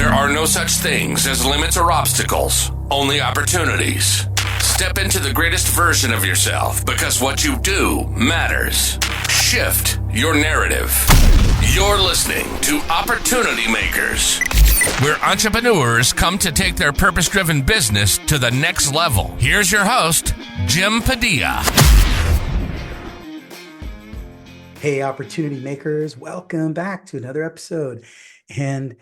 There are no such things as limits or obstacles, only opportunities. Step into the greatest version of yourself because what you do matters. Shift your narrative. You're listening to Opportunity Makers, where entrepreneurs come to take their purpose-driven business to the next level. Here's your host, Jim Padilla. Hey, Opportunity Makers, welcome back to another episode. And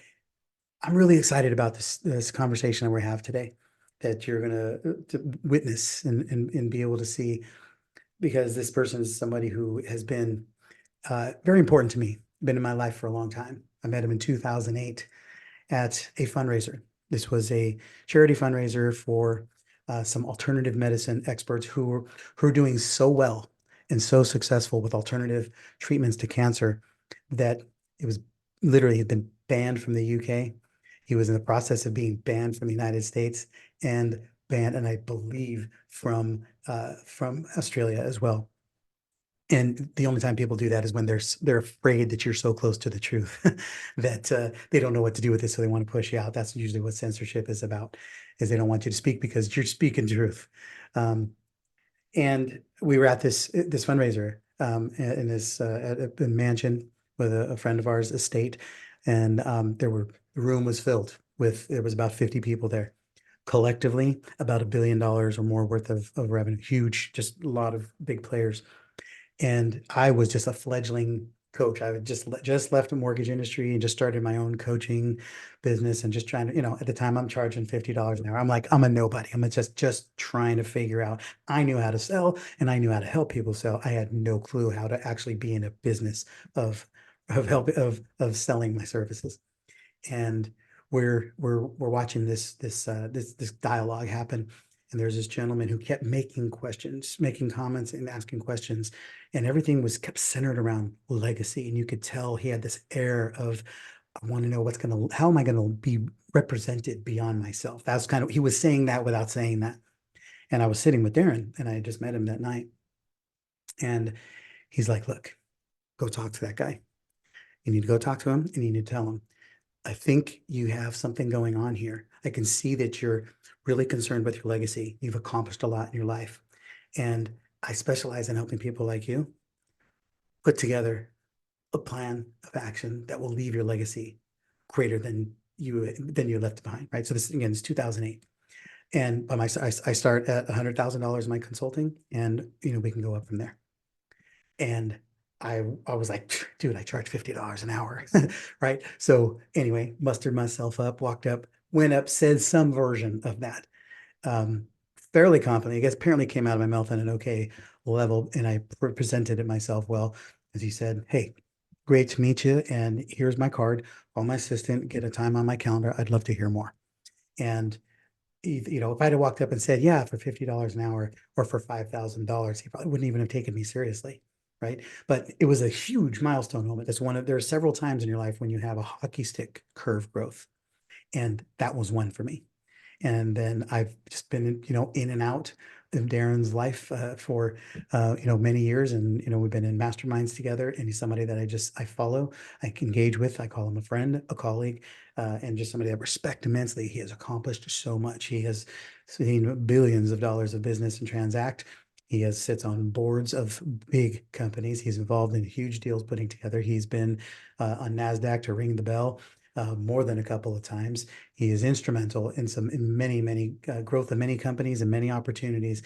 I'm really excited about this conversation that we have today that you're going to witness and be able to see, because this person is somebody who has been very important to me, been in my life for a long time. I met him in 2008 at a fundraiser. This was a charity fundraiser for some alternative medicine experts who are doing so well and so successful with alternative treatments to cancer that it was literally had been banned from the UK. He was in the process of being banned from the United States and banned, and I believe from Australia as well. And the only time people do that is when they're afraid that you're so close to the truth that they don't know what to do with it, so they want to push you out. That's usually what censorship is about, is they don't want you to speak because you're speaking truth. And we were at this fundraiser in this at a mansion with a friend of ours' estate, and the room was filled with, there was about 50 people there. Collectively, about $1 billion or more worth of revenue. Huge, just a lot of big players. And I was just a fledgling coach. I had just left the mortgage industry and just started my own coaching business and just trying to, at the time I'm charging $50 an hour. I'm like, I'm a nobody. I'm just trying to figure out. I knew how to sell and I knew how to help people sell. I had no clue how to actually be in a business of selling my services. And we're watching this dialogue happen. And there's this gentleman who kept making comments and asking questions, and everything kept centered around legacy. And you could tell he had this air of, I want to know how am I going to be represented beyond myself? That's kind of, he was saying that without saying that. And I was sitting with Darren, and I had just met him that night. And he's like, look, go talk to that guy. You need to go talk to him, and you need to tell him, I think you have something going on here. I can see that you're really concerned with your legacy. You've accomplished a lot in your life. And I specialize in helping people like you put together a plan of action that will leave your legacy greater than you left behind, right? So this, again, is 2008. And I start at $100,000 in my consulting, and we can go up from there. And I was like, dude, I charge $50 an hour, right? So anyway, mustered myself up, walked up, went up, said some version of that, fairly confidently. I guess apparently came out of my mouth on an okay level, and I presented it myself well. As he said, hey, great to meet you, and here's my card. Call my assistant, get a time on my calendar. I'd love to hear more. And if I'd have walked up and said, yeah, for $50 an hour or for $5,000, he probably wouldn't even have taken me seriously. Right. But it was a huge milestone moment. There are several times in your life when you have a hockey stick curve growth. And that was one for me. And then I've just been, in and out of Darren's life for, many years. And, we've been in masterminds together. And he's somebody that I follow, I engage with. I call him a friend, a colleague, and just somebody I respect immensely. He has accomplished so much. He has seen billions of dollars of business and transact. He sits on boards of big companies. He's involved in huge deals putting together. He's been on NASDAQ to ring the bell more than a couple of times. He is instrumental in many growth of many companies and many opportunities,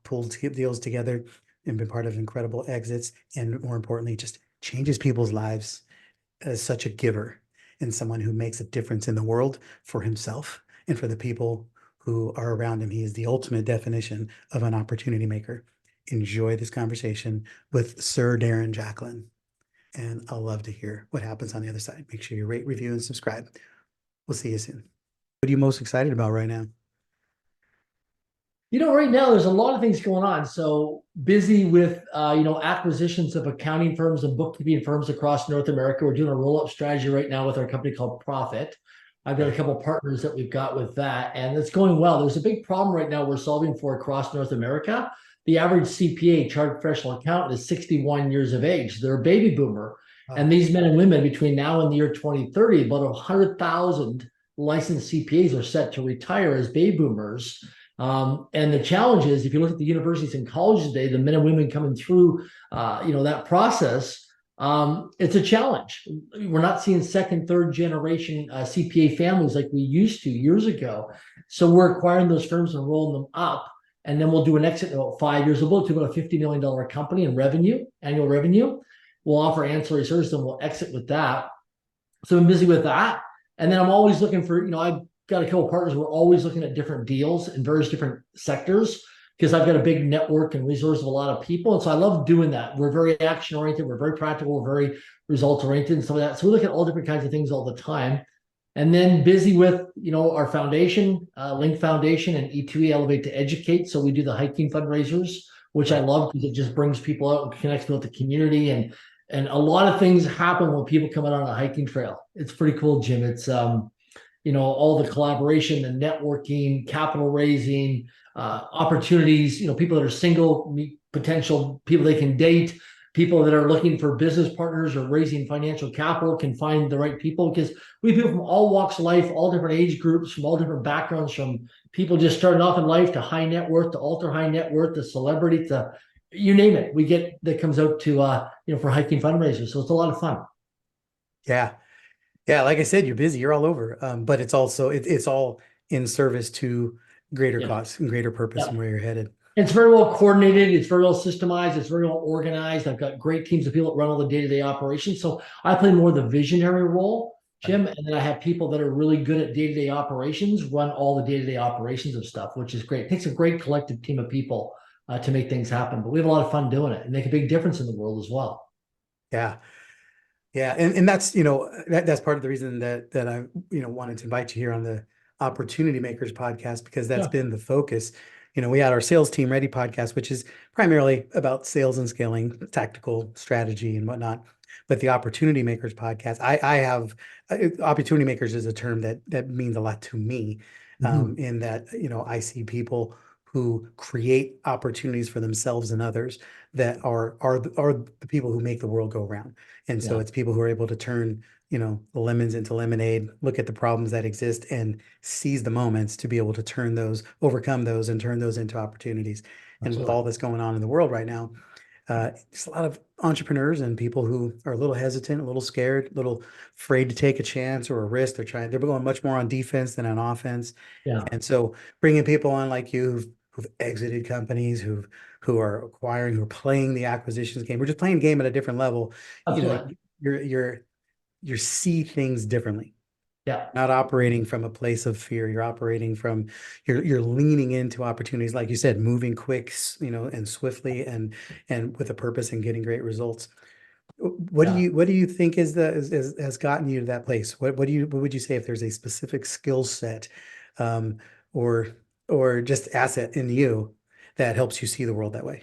pulled deals together and been part of incredible exits. And more importantly, just changes people's lives as such a giver and someone who makes a difference in the world for himself and for the people who are around him. He is the ultimate definition of an opportunity maker. Enjoy this conversation with Sir Darren Jacklin. And I'll love to hear what happens on the other side. Make sure you rate, review, and subscribe. We'll see you soon. What are you most excited about right now? Right now there's a lot of things going on. So busy with, acquisitions of accounting firms and bookkeeping firms across North America. We're doing a roll-up strategy right now with our company called Profit. I've got a couple of partners that we've got with that, and it's going well. There's a big problem right now we're solving for across North America. The average CPA, chartered professional accountant, is 61 years of age. They're a baby boomer. And these men and women between now and the year 2030, about 100,000 licensed CPAs are set to retire as baby boomers. And the challenge is, if you look at the universities and colleges today, the men and women coming through, that process, it's a challenge. We're not seeing second, third generation CPA families like we used to years ago. So we're acquiring those firms and rolling them up. And then we'll do an exit in about 5 years. We'll do about a $50 million company in revenue, annual revenue. We'll offer ancillary services and we'll exit with that. So I'm busy with that. And then I'm always looking for, I've got a couple of partners. We're always looking at different deals in various different sectors because I've got a big network and resource of a lot of people. And so I love doing that. We're very action oriented. We're very practical. We're very result oriented and some of that. So we look at all different kinds of things all the time. And then busy with, our foundation, Link Foundation and E2E Elevate to Educate. So we do the hiking fundraisers, which I love because it just brings people out and connects with the community. And a lot of things happen when people come out on a hiking trail. It's pretty cool, Jim. It's, all the collaboration, the networking, capital raising, opportunities, people that are single, meet potential people they can date, people that are looking for business partners or raising financial capital can find the right people because we have people from all walks of life, all different age groups, from all different backgrounds, from people just starting off in life to high net worth, to ultra high net worth, to celebrity, to you name it. We get that comes out to, for hiking fundraisers. So it's a lot of fun. Yeah. Yeah. Like I said, you're busy, you're all over. But it's also, it's all in service to greater cause and greater purpose and where you're headed. It's very well coordinated. It's very well systemized. It's very well organized. I've got great teams of people that run all the day-to-day operations. So I play more the visionary role, Jim, and then I have people that are really good at day-to-day operations, run all the day-to-day operations of stuff, which is great. It takes a great collective team of people to make things happen, but we have a lot of fun doing it and make a big difference in the world as well. Yeah. Yeah. And that's, that's part of the reason that I, wanted to invite you here on the Opportunity Makers podcast, because that's been the focus. We had our Sales Team Ready podcast, which is primarily about sales and scaling, tactical strategy and whatnot. But the Opportunity Makers podcast, I have Opportunity Makers is a term that means a lot to me, in that, I see people who create opportunities for themselves and others that are the people who make the world go around. And so it's people who are able to turn, the lemons into lemonade, look at the problems that exist and seize the moments to be able to overcome those and turn those into opportunities. Absolutely. And with all that's going on in the world right now, just a lot of entrepreneurs and people who are a little hesitant, a little scared, a little afraid to take a chance or a risk. They're going much more on defense than on offense. Yeah. And so bringing people on like you who've exited companies, who are acquiring, who are playing the acquisitions game. We're just playing game at a different level. Absolutely. You see things differently. Yeah. Not operating from a place of fear. You're operating from, you're leaning into opportunities, like you said, moving quick, and swiftly and with a purpose and getting great results. What do you think has gotten you to that place? What would you say if there's a specific skill set, or just asset in you that helps you see the world that way?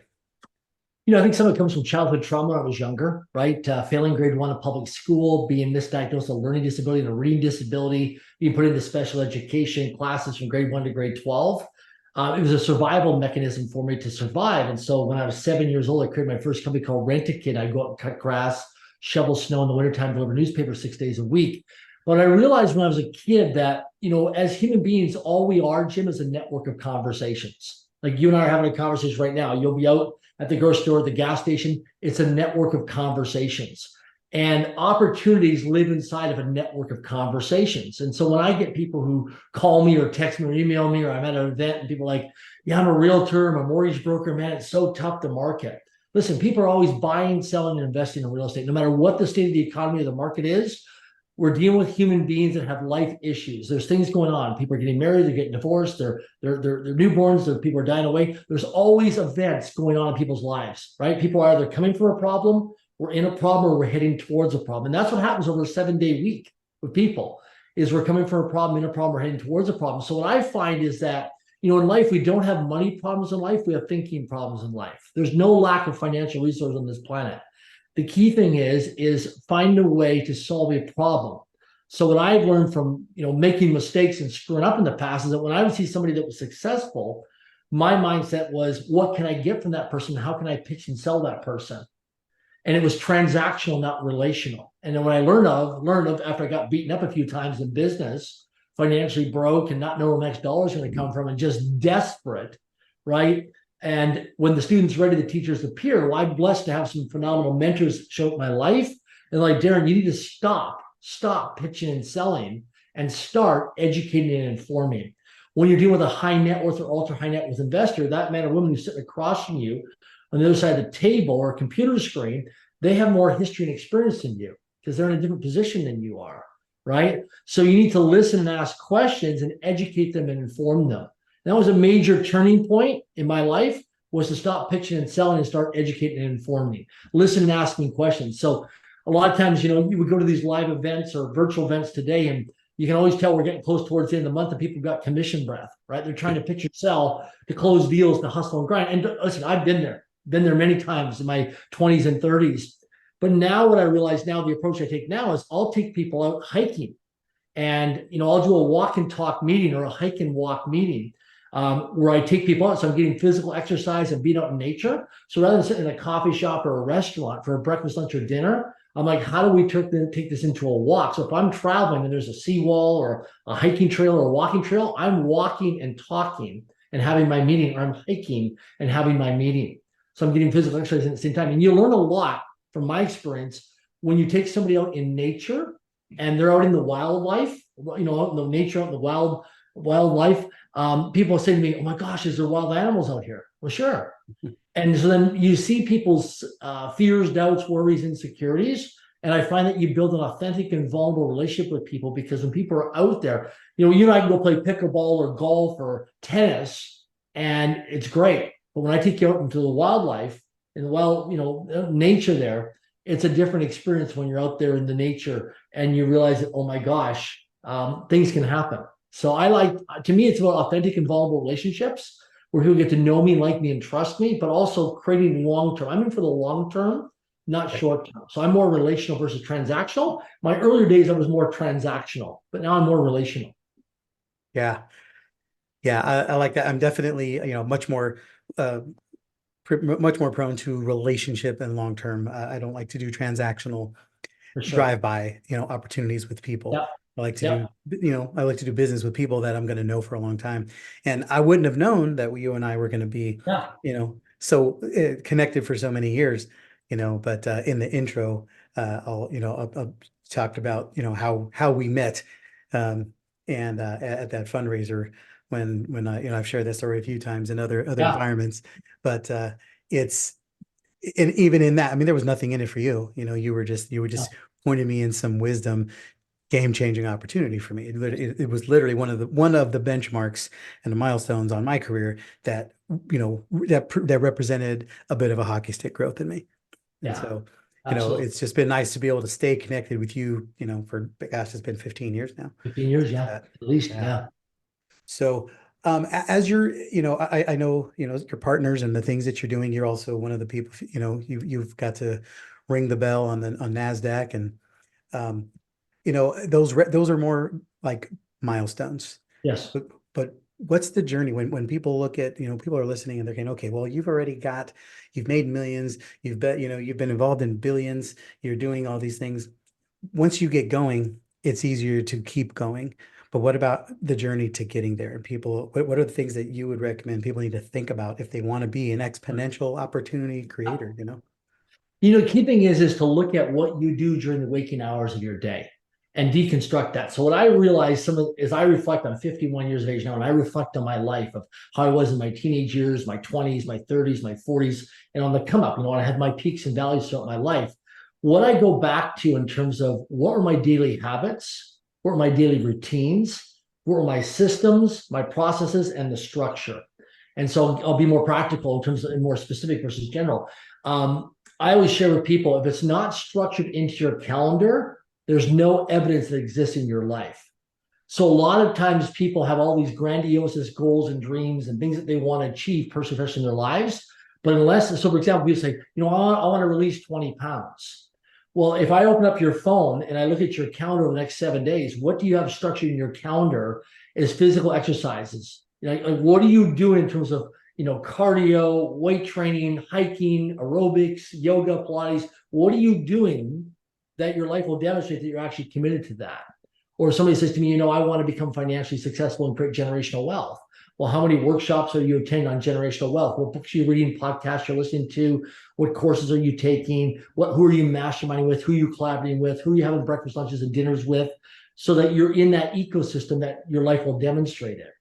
I think some of it comes from childhood trauma when I was younger, right? Failing grade 1 of public school, being misdiagnosed with a learning disability and a reading disability, being put into special education classes from grade 1 to grade 12. It was a survival mechanism for me to survive. And so when I was 7 years old, I created my first company called Rent-A-Kid. I'd go out and cut grass, shovel snow in the wintertime, deliver newspapers 6 days a week. But I realized when I was a kid that, as human beings, all we are, Jim, is a network of conversations. Like you and I are having a conversation right now. You'll be out at the grocery store, at the gas station. It's a network of conversations. And opportunities live inside of a network of conversations. And so when I get people who call me or text me or email me, or I'm at an event and people are like, yeah, I'm a realtor, I'm a mortgage broker, man, it's so tough to market. Listen, people are always buying, selling, and investing in real estate. No matter what the state of the economy or the market is, we're dealing with human beings that have life issues. There's things going on. People are getting married, they're getting divorced, they're newborns, people are dying away. There's always events going on in people's lives, right? People are either coming from a problem, we're in a problem, or we're heading towards a problem. And that's what happens over a 7-day week with people, is we're coming from a problem, in a problem, we're heading towards a problem. So what I find is that, in life, we don't have money problems in life, we have thinking problems in life. There's no lack of financial resources on this planet. The key thing is find a way to solve a problem. So what I've learned from, making mistakes and screwing up in the past is that when I would see somebody that was successful, my mindset was, what can I get from that person? How can I pitch and sell that person? And it was transactional, not relational. And then what I learned of after I got beaten up a few times in business financially broke and not know where the next dollar is going to come from and just desperate, right? And when the student's ready, the teachers appear. Well, I'm blessed to have some phenomenal mentors show up my life. And like, Darren, you need to stop pitching and selling and start educating and informing. When you're dealing with a high net worth or ultra high net worth investor, that man or woman who's sitting across from you on the other side of the table or a computer screen, they have more history and experience than you because they're in a different position than you are, right? So you need to listen and ask questions and educate them and inform them. That was a major turning point in my life, was to stop pitching and selling and start educating and informing, listen and asking questions. So a lot of times, you would go to these live events or virtual events today, and you can always tell we're getting close towards the end of the month and people got commission breath, right? They're trying to pitch and sell, to close deals, to hustle and grind. And listen, I've been there many times in my 20s and 30s. But now what I realize now, the approach I take now is I'll take people out hiking, and I'll do a walk and talk meeting or a hike and walk meeting, where I take people out. So I'm getting physical exercise and being out in nature. So rather than sitting in a coffee shop or a restaurant for a breakfast, lunch, or dinner, I'm like, how do we take this into a walk? So if I'm traveling and there's a seawall or a hiking trail or a walking trail, I'm walking and talking and having my meeting, or I'm hiking and having my meeting. So I'm getting physical exercise at the same time. And you learn a lot from my experience when you take somebody out in nature and they're out in the wildlife, out in the nature, out in the wildlife. People say to me, "Oh my gosh, is there wild animals out here?" Well, sure. And so then you see people's fears, doubts, worries, insecurities. And I find that you build an authentic and vulnerable relationship with people, because when people are out there, you and I can go play pickleball or golf or tennis, and it's great. But when I take you out into the wildlife, in the wild, nature there, it's a different experience when you're out there in the nature and you realize that, oh my gosh, things can happen. So to me, it's about authentic and vulnerable relationships where people get to know me, like me, and trust me, but also creating long-term. I'm in for the long term, not short term. So I'm more relational versus transactional. My earlier days, I was more transactional, but now I'm more relational. Yeah. Yeah. I like that. I'm definitely, much more prone to relationship and long-term. I don't like to do transactional drive-by, opportunities with people. Yeah. I like to do business with people that I'm going to know for a long time. And I wouldn't have known that you and I were going to be, so connected for so many years, but in the intro, I'll talked about, how we met, and at that fundraiser when I've shared that story a few times in other environments, but and even in that, I mean, there was nothing in it for you. You were just pointing me in some wisdom, game-changing opportunity for me. It was literally one of the benchmarks and the milestones on my career that that represented a bit of a hockey stick growth in me. And so absolutely. It's just been nice to be able to stay connected with you. For gosh, it's been 15 years now. 15 years, yeah, at least, yeah. So as you're, I know, your partners and the things that you're doing, you're also one of the people, you've got to ring the bell on NASDAQ, and those are more like milestones. Yes. But what's the journey when people look at, people are listening and they're going, okay, well, you've made millions, you've been involved in billions, you're doing all these things. Once you get going, it's easier to keep going. But what about the journey to getting there? People, what are the things that you would recommend people need to think about if they want to be an exponential opportunity creator, Key thing is to look at what you do during the waking hours of your day and deconstruct that. So what I realized as I reflect, I'm 51 years of age now, and I reflect on my life of how I was in my teenage years, my 20s, my 30s, my 40s, and on the come up, I had my peaks and valleys throughout my life. What I go back to in terms of what were my daily habits, what were my daily routines, what were my systems, my processes, and the structure. And so I'll be more practical in terms of more specific versus general. I always share with people, if it's not structured into your calendar, there's no evidence that exists in your life. So a lot of times people have all these grandiose goals and dreams and things that they want to achieve personally in their lives. But so for example, people say, I want to release 20 pounds. Well, if I open up your phone and I look at your calendar over the next 7 days, what do you have structured in your calendar is physical exercises. What are you doing in terms of, cardio, weight training, hiking, aerobics, yoga, Pilates? What are you doing that your life will demonstrate that you're actually committed to that? Or somebody says to me, I want to become financially successful and create generational wealth. Well, how many workshops are you attending on generational wealth? What books are you reading, podcasts you're listening to? What courses are you taking? Who are you masterminding with? Who are you collaborating with? Who are you having breakfast, lunches, and dinners with? So that you're in that ecosystem that your life will demonstrate it.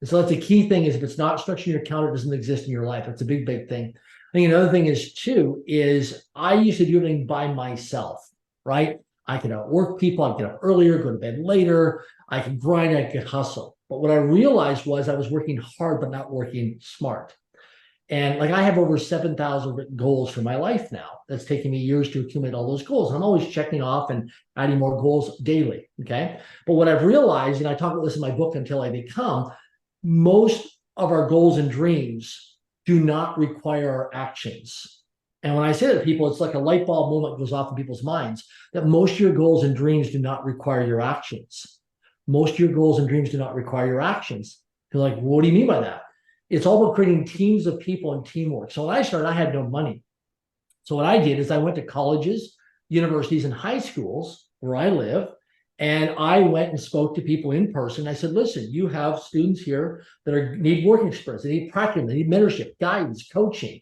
And so that's a key thing, is if it's not structured in your account, it doesn't exist in your life. It's a big, big thing. I think another thing is too, is I used to do everything by myself, right? I could outwork people. I'd get up earlier, go to bed later. I could grind, I could hustle. But what I realized was I was working hard, but not working smart. And like, I have over 7,000 written goals for my life now. That's taken me years to accumulate all those goals. I'm always checking off and adding more goals daily. Okay. But what I've realized, and I talk about this in my book, Until I Become, most of our goals and dreams do not require our actions. And when I say that to people, it's like a light bulb moment goes off in people's minds, that most of your goals and dreams do not require your actions. Most of your goals and dreams do not require your actions. You're like, what do you mean by that? It's all about creating teams of people and teamwork. So when I started, I had no money. So what I did is I went to colleges, universities, and high schools where I live, and I went and spoke to people in person. I said, listen, you have students here that need working experience, they need practicum, they need mentorship, guidance, coaching.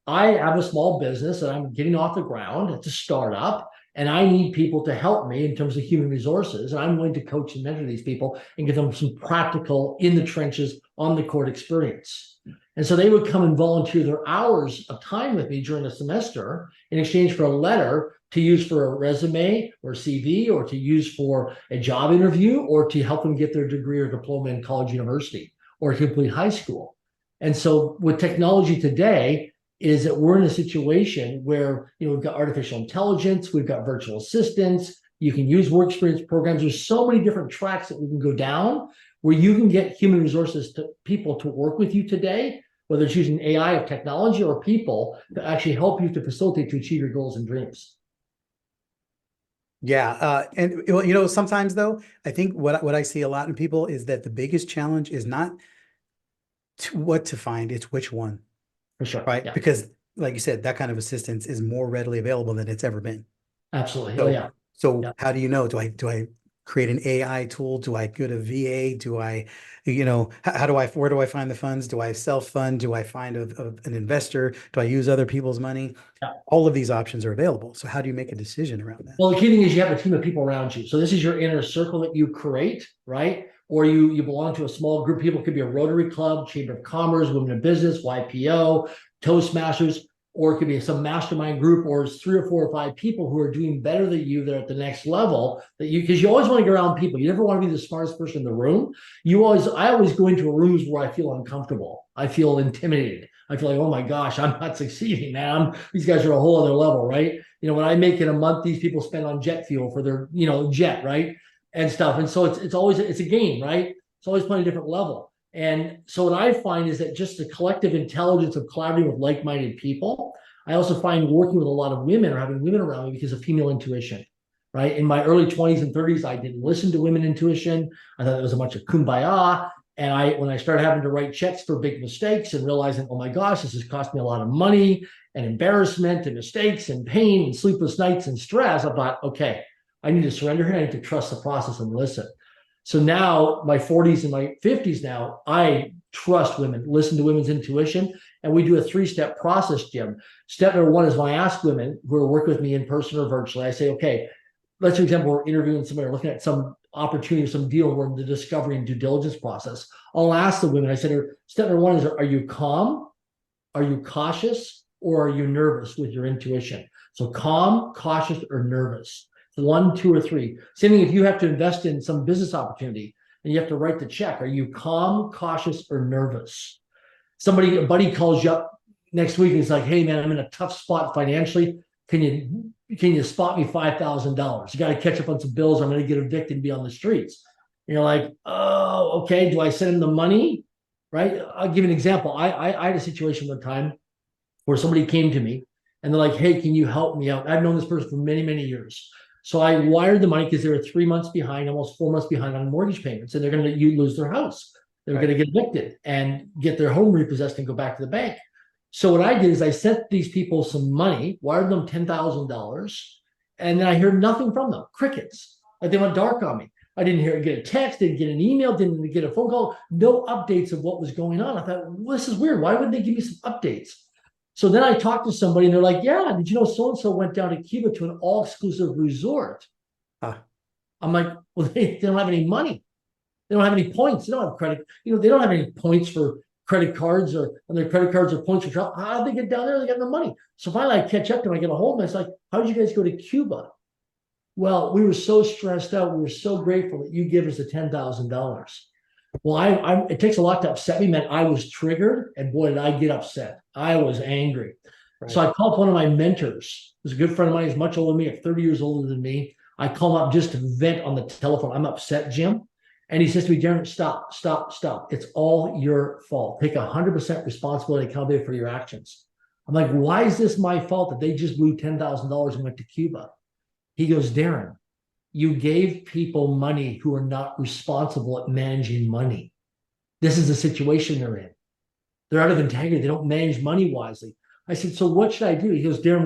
I have a small business that I'm getting off the ground. It's a startup, and I need people to help me in terms of human resources. And I'm willing to coach and mentor these people and give them some practical, in the trenches, on the court experience. And so they would come and volunteer their hours of time with me during the semester in exchange for a letter to use for a resume or CV, or to use for a job interview, or to help them get their degree or diploma in college, university, or complete high school. And so with technology today, is that we're in a situation where, we've got artificial intelligence, we've got virtual assistants, you can use work experience programs. There's so many different tracks that we can go down where you can get human resources to people to work with you today, whether it's using AI or technology or people to actually help you to facilitate to achieve your goals and dreams. Yeah. And sometimes though, I think what I see a lot in people is that the biggest challenge is not what to find, it's which one. For sure. Right. Yeah. Because like you said, that kind of assistance is more readily available than it's ever been. Absolutely. So, yeah. So how do you know? Do I create an AI tool? Do I go to VA? Do I, where do I find the funds? Do I self-fund? Do I find an investor? Do I use other people's money? Yeah. All of these options are available. So how do you make a decision around that? Well, the key thing is you have a team of people around you. So this is your inner circle that you create, right? Or you belong to a small group of people. It could be a Rotary Club, Chamber of Commerce, Women in Business, YPO, Toastmasters, or it could be some mastermind group, or 3 or 4 or 5 people who are doing better than you. They're at the next level, because you always want to get around people. You never want to be the smartest person in the room. I always go into rooms where I feel uncomfortable. I feel intimidated. I feel like, oh my gosh, I'm not succeeding, man. These guys are a whole other level, right? What I make in a month, these people spend on jet fuel for their, jet, right? And stuff. And so it's always, it's a game, right? It's always playing a different level. And so what I find is that just the collective intelligence of collaborating with like-minded people. I also find working with a lot of women, or having women around me, because of female intuition, right? In my early 20s and 30s, I didn't listen to women intuition. I thought it was a bunch of kumbaya. And when I started having to write checks for big mistakes and realizing, oh my gosh, this has cost me a lot of money and embarrassment and mistakes and pain and sleepless nights and stress, I thought, okay, I need to surrender here. I need to trust the process and listen. So now, my 40s and my 50s now, I trust women, listen to women's intuition, and we do a 3-step process, Jim. Step number 1 is when I ask women who are working with me in person or virtually, I say, okay, let's, for example, we're interviewing somebody or looking at some opportunity or some deal, we're in the discovery and due diligence process. I'll ask the women, I said, step number 1 is, are you calm? Are you cautious? Or are you nervous with your intuition? So calm, cautious, or nervous. 1, 2, or 3. Same thing if you have to invest in some business opportunity and you have to write the check. Are you calm, cautious, or nervous? A buddy calls you up next week and he's like, hey man, I'm in a tough spot financially. Can you spot me $5,000? You got to catch up on some bills. I'm going to get evicted and be on the streets. And you're like, oh, okay. Do I send him the money? Right? I'll give you an example. I had a situation one time where somebody came to me and they're like, hey, can you help me out? I've known this person for many, many years. So I wired the money because they were 3 months behind, almost 4 months behind on mortgage payments, and they're going to lose their house. They're going to get evicted and get their home repossessed and go back to the bank. So what I did is I sent these people some money, wired them $10,000, and then I heard nothing from them, crickets. Like they went dark on me. get a text, didn't get an email, didn't get a phone call, no updates of what was going on. I thought, well, this is weird. Why wouldn't they give me some updates? So then I talked to somebody and they're like, yeah, did you know so-and-so went down to Cuba to an all-exclusive resort? I'm like, well, they don't have any money. They don't have any points. They don't have credit. They don't have any points for credit cards and their credit cards are points for travel. How did they get down there? They got no money. So finally I catch up to them. I get a hold of them. It's like, how did you guys go to Cuba? Well, we were so stressed out. We were so grateful that you give us the $10,000. Well, it takes a lot to upset me, man. I was triggered, and boy, did I get upset. I was angry. Right. So I called one of my mentors. He was a good friend of mine. He's much older than me, 30 years older than me. I called him up just to vent on the telephone. I'm upset, Jim. And he says to me, Darren, stop. It's all your fault. Take 100% responsibility and accountability for your actions. I'm like, why is this my fault that they just blew $10,000 and went to Cuba? He goes, Darren, you gave people money who are not responsible at managing money. This is the situation they're in. They're out of integrity. They don't manage money wisely. I said, so what should I do? He goes, Darren,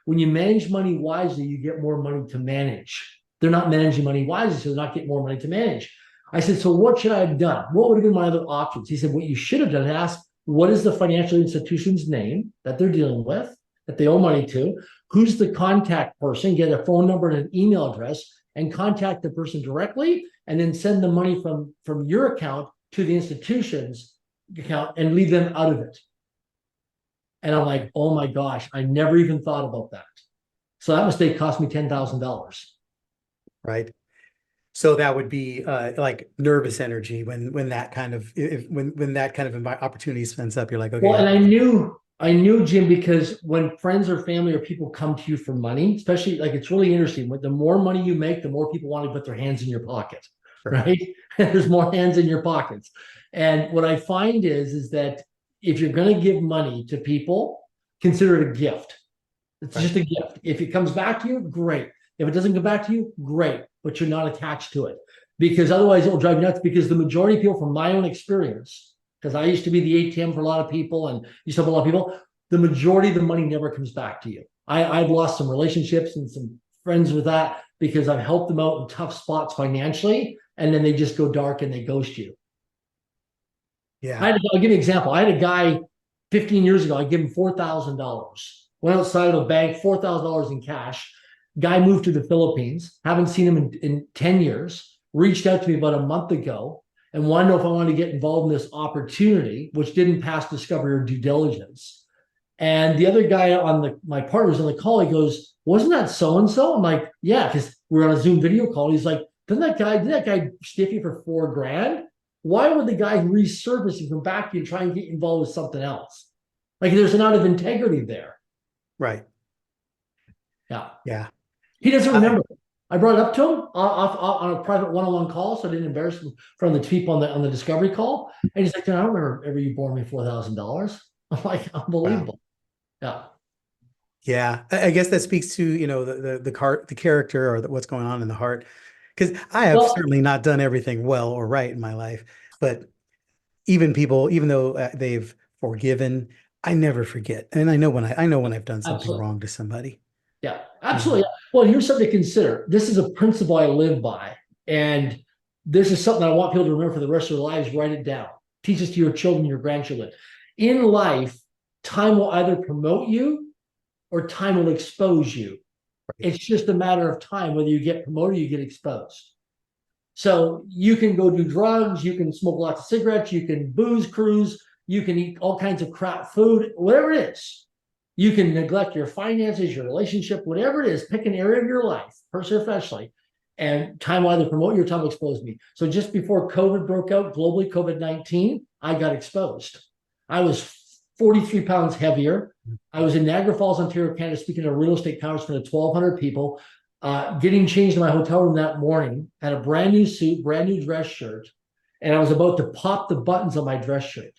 when you manage money wisely, you get more money to manage. They're not managing money wisely, so they're not getting more money to manage. I said, so what should I have done? What would have been my other options? He said, what you should have done is ask, what is the financial institution's name that they're dealing with, that they owe money to? Who's the contact person? Get a phone number and an email address and contact the person directly, and then send the money from your account to the institution's account and leave them out of it. And I'm like, oh my gosh, I never even thought about that. So that mistake cost me $10,000. Right. So that would be like nervous energy when that kind of opportunity spins up. You're like, okay. Well, and I knew, Jim, because when friends or family or people come to you for money, especially, like, it's really interesting. The more money you make, the more people want to put their hands in your pocket, right? There's more hands in your pockets. And what I find is that if you're going to give money to people, consider it a gift. It's just a gift. If it comes back to you, great. If it doesn't come back to you, great, but you're not attached to it, because otherwise it will drive you nuts. Because the majority of people, from my own experience, because I used to be the ATM for a lot of people and used to have a lot of people, the majority of the money never comes back to you. I've lost some relationships and some friends with that because I've helped them out in tough spots financially, and then they just go dark and they ghost you. Yeah. I'll give you an example. I had a guy 15 years ago, I gave him $4,000. Went outside of a bank, $4,000 in cash. Guy moved to the Philippines. Haven't seen him in 10 years. Reached out to me about a month ago and wanted to know if I wanted to get involved in this opportunity, which didn't pass discovery or due diligence. And the other guy my partner's on the call, he goes, wasn't that so-and-so? I'm like, yeah, because we're on a Zoom video call. He's like, did that guy stiff you for $4,000? Why would the guy resurface and come back to you and try and get involved with something else? Like, there's an out of integrity there. Right. Yeah. Yeah. He doesn't remember. I brought it up to him on a private one-on-one call, so I didn't embarrass him from the people on the discovery call. And he's like, I don't remember ever you borrowed me $4,000. I'm like, unbelievable. Wow. Yeah. I guess that speaks to, the character or what's going on in the heart. Because I have certainly not done everything well or right in my life, but even though they've forgiven, I never forget, and I know when I've done something wrong to somebody. Yeah, absolutely. Well, here's something to consider. This is a principle I live by, and this is something I want people to remember for the rest of their lives. Write it down. Teach this to your children, your grandchildren. In life, time will either promote you or time will expose you. It's just a matter of time whether you get promoted or you get exposed. So you can go do drugs, you can smoke lots of cigarettes, you can booze cruise, you can eat all kinds of crap food, whatever it is. You can neglect your finances, your relationship, whatever it is. Pick an area of your life, personally or professionally, and time will either promote you or time will expose me. So just before COVID broke out globally, COVID-19, I got exposed. I was 43 pounds heavier. I was in Niagara Falls, Ontario, Canada, speaking at a real estate conference to 1,200 people, getting changed in my hotel room that morning, had a brand new suit, brand new dress shirt, and I was about to pop the buttons on my dress shirt.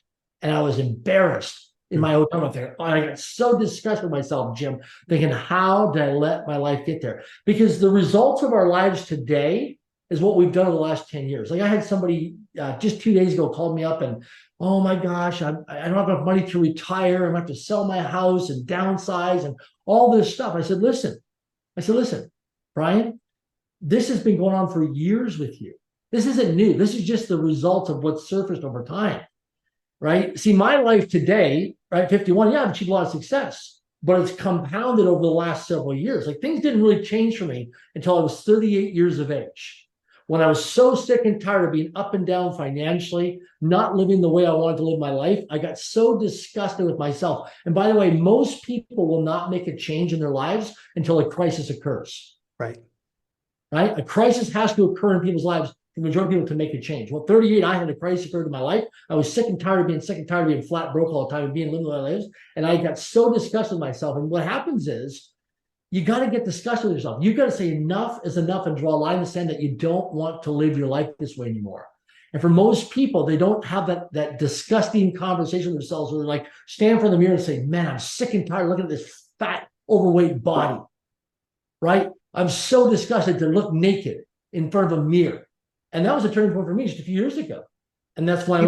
And I was embarrassed in my hotel room. I got so disgusted with myself, Jim, thinking, how did I let my life get there? Because the results of our lives today is what we've done in the last 10 years. Like, I had somebody just 2 days ago called me up and, oh my gosh, I don't have enough money to retire. I'm going to have to sell my house and downsize and all this stuff. I said, listen, Brian, this has been going on for years with you. This isn't new. This is just the result of what's surfaced over time, right? See, my life today, right, 51, yeah, I've achieved a lot of success, but it's compounded over the last several years. Like things didn't really change for me until I was 38 years of age. When I was so sick and tired of being up and down financially, not living the way I wanted to live my life, I got so disgusted with myself. And by the way, most people will not make a change in their lives until a crisis occurs. Right. Right? A crisis has to occur in people's lives for the majority of people to make a change. Well, 38, I had a crisis occur in my life. I was sick and tired of being sick and tired of being flat broke all the time and being living the way I live. And I got so disgusted with myself. And what happens is you got to get disgusted with yourself. You got to say enough is enough and draw a line in the sand that you don't want to live your life this way anymore. And for most people, they don't have that disgusting conversation with themselves where they're like, stand in front of the mirror and say, man, I'm sick and tired of looking at this fat, overweight body, right? I'm so disgusted to look naked in front of a mirror. And that was a turning point for me just a few years ago. And that's why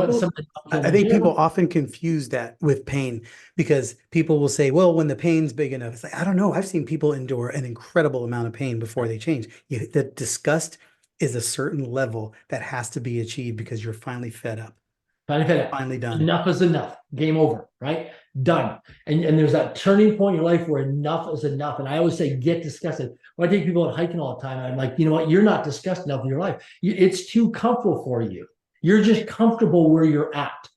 I think people often confuse that with pain, because people will say, well, when the pain's big enough, it's like, I don't know. I've seen people endure an incredible amount of pain before they change. The disgust is a certain level that has to be achieved because you're finally fed up. Finally done. Enough is enough. Game over, right? Done. And there's that turning point in your life where enough is enough. And I always say, get disgusted. When I take people out hiking all the time, I'm like, you know what? You're not disgusted enough in your life. It's too comfortable for you. You're just comfortable where you're at,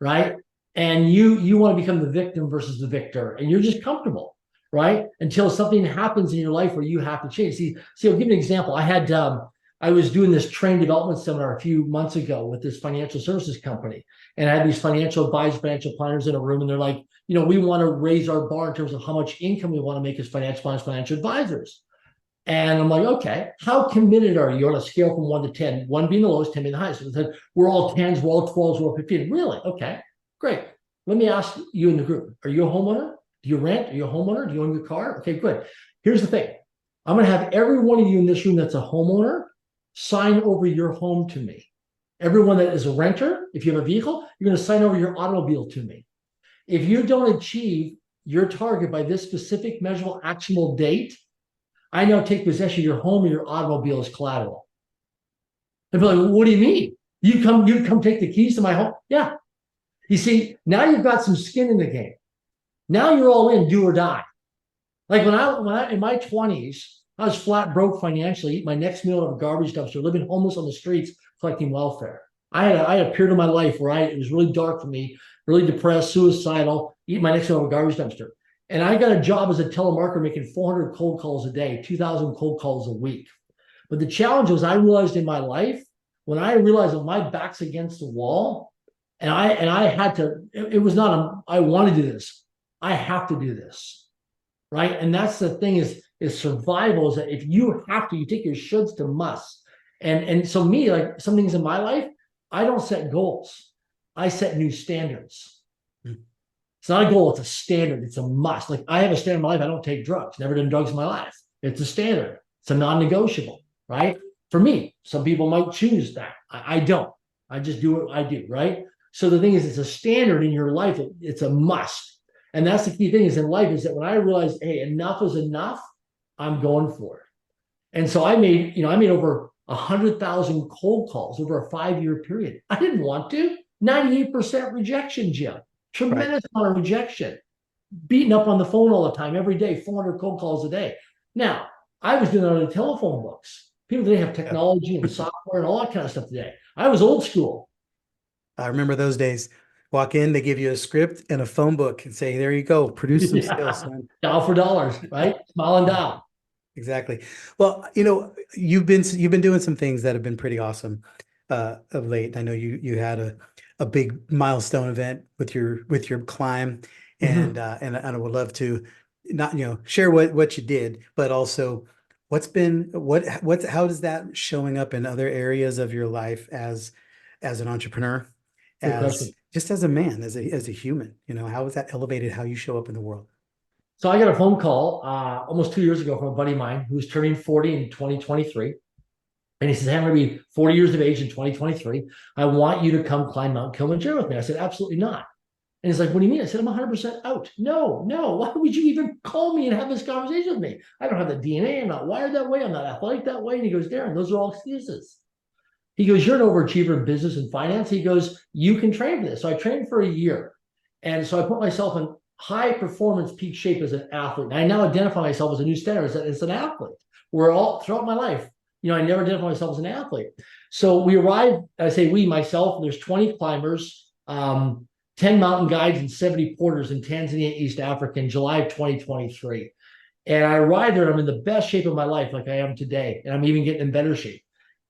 right? And you want to become the victim versus the victor. And you're just comfortable, right? Until something happens in your life where you have to change. See, I'll give you an example. I was doing this train development seminar a few months ago with this financial services company. And I had these financial advisors, financial planners in a room, and they're like, you know, we want to raise our bar in terms of how much income we want to make as financial planners, financial advisors. And I'm like, okay, how committed are you on a scale from 1 to 10? 1 being the lowest, 10 being the highest. So said, we're all 10s, we're all 12s, we're all 15. Really? Okay, great. Let me ask you in the group, are you a homeowner? Do you rent? Are you a homeowner? Do you own your car? Okay, good. Here's the thing. I'm going to have every one of you in this room that's a homeowner sign over your home to me. Everyone that is a renter, if you have a vehicle, you're going to sign over your automobile to me. If you don't achieve your target by this specific measurable actionable date, I now take possession of your home or your automobile as collateral. And be like, well, what do you mean? You come take the keys to my home? Yeah. You see, now you've got some skin in the game. Now you're all in, do or die. Like when I in my 20s, I was flat broke financially, eat my next meal out of a garbage dumpster, living homeless on the streets, collecting welfare. I had a period of my life where it was really dark for me, really depressed, suicidal, eat my next meal out of a garbage dumpster. And I got a job as a telemarketer making 400 cold calls a day, 2,000 cold calls a week. But the challenge was I realized in my life, when I realized that my back's against the wall, and I had to, it was not I want to do this. I have to do this, right? And that's the thing is survival is that if you have to, you take your shoulds to musts. And so me, like some things in my life, I don't set goals. I set new standards. It's not a goal, it's a standard. It's a must. Like I have a standard in my life. I don't take drugs. Never done drugs in my life. It's a standard. It's a non-negotiable, right? For me, some people might choose that. I don't. I just do what I do, right? So the thing is, it's a standard in your life. It's a must. And that's the key thing is in life is that when I realized, hey, enough is enough, I'm going for it. And so I made over 100,000 cold calls over a 5-year period. I didn't want to. 98% rejection, Jim. Tremendous amount of rejection. Beaten up on the phone all the time, every day, 400 cold calls a day. Now, I was doing that on the telephone books. People today have technology and software and all that kind of stuff today. I was old school. I remember those days. Walk in, they give you a script and a phone book and say, there you go, produce some skills, man. Dial for dollars, right? Smile and dial. Exactly. Well, you know, you've been doing some things that have been pretty awesome of late. I know you had a big milestone event with your climb, and I would love to not share what you did, but also how does that showing up in other areas of your life as an entrepreneur, just as a man, as a human, how has that elevated how you show up in the world? So I got a phone call almost 2 years ago from a buddy of mine who was turning 40 in 2023. And he says, hey, I'm going to be 40 years of age in 2023. I want you to come climb Mount Kilimanjaro with me. I said, absolutely not. And he's like, what do you mean? I said, I'm 100% out. No, why would you even call me and have this conversation with me? I don't have the DNA. I'm not wired that way. I'm not athletic that way. And he goes, Darren, those are all excuses. He goes, you're an overachiever in business and finance. He goes, you can train for this. So I trained for a year. And so I put myself in high performance peak shape as an athlete. And I now identify myself as a new standard as an athlete. Where all throughout my life, I never identified myself as an athlete. So we arrived, I say we, myself, there's 20 climbers, 10 mountain guides and 70 porters in Tanzania, East Africa in July of 2023. And I arrived there and I'm in the best shape of my life, like I am today. And I'm even getting in better shape.